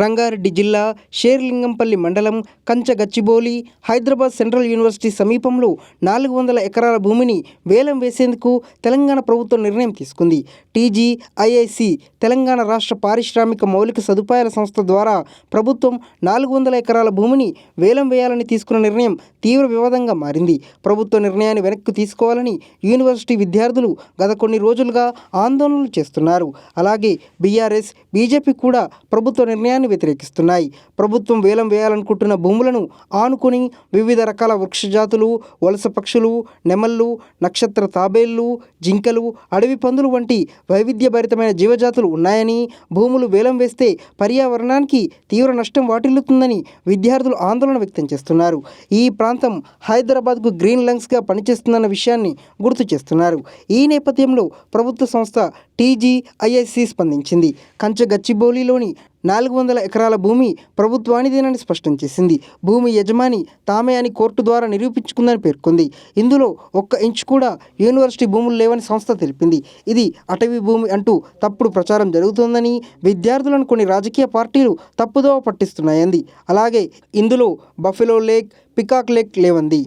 రంగారెడ్డి జిల్లా షేర్లింగంపల్లి మండలం Kanchagachibowli Hyderabad central university సమీపంలో 400 ఎకరాల భూమిని వేలం వేసేందుకు తెలంగాణ ప్రభుత్వం నిర్ణయం తీసుకుంది. టీజీఐఐసి తెలంగాణ రాష్ట్ర పారిశ్రామిక మౌలిక సదుపాయాల సంస్థ ద్వారా ప్రభుత్వం 400 ఎకరాల భూమిని వేలం వేయాలని తీసుకున్న నిర్ణయం తీవ్ర వివాదంగా మారింది. ప్రభుత్వ నిర్ణయాన్ని వెనక్కి తీసుకోవాలని యూనివర్సిటీ విద్యార్థులు గత కొన్ని రోజులుగా ఆందోళనలు చేస్తున్నారు. అలాగే బీఆర్ఎస్, బీజేపీ కూడా ప్రభుత్వ నిర్ణయాన్ని వ్యతిరేకిస్తున్నాయి. ప్రభుత్వం వేలం వేయాలనుకుంటున్న భూములను ఆనుకుని వివిధ రకాల వృక్షజాతులు, వలస పక్షులు, నెమళ్ళు, నక్షత్ర తాబేళ్లు, జింకలు, అడవి పందులు వంటి వైవిధ్యభరితమైన జీవజాతులు ఉన్నాయని, భూములు వేలం వేస్తే పర్యావరణానికి తీవ్ర నష్టం వాటిల్లుతుందని విద్యార్థులు ఆందోళన వ్యక్తం చేస్తున్నారు. ఈ ప్రాంతం హైదరాబాద్కు గ్రీన్ లంగ్స్గా పనిచేస్తుందన్న విషయాన్ని గుర్తు చేస్తున్నారు. ఈ నేపథ్యంలో ప్రభుత్వ సంస్థ టీజీఐఐసి స్పందించింది. కంచగచ్చిబౌలిలోని 400 ఎకరాల భూమి ప్రభుత్వానిదేనని స్పష్టం చేసింది. భూమి యజమాని తామే అని కోర్టు ద్వారా నిరూపించుకుందని పేర్కొంది. ఇందులో 1 ఇంచు కూడా యూనివర్సిటీ భూములు లేవని సంస్థ తెలిపింది. ఇది అటవీ భూమి అంటూ తప్పుడు ప్రచారం జరుగుతోందని, విద్యార్థులను కొన్ని రాజకీయ పార్టీలు తప్పుదోవ పట్టిస్తున్నాయంది. అలాగే ఇందులో బఫెలో లేక్, పికాక్ లేక్ లేవంది.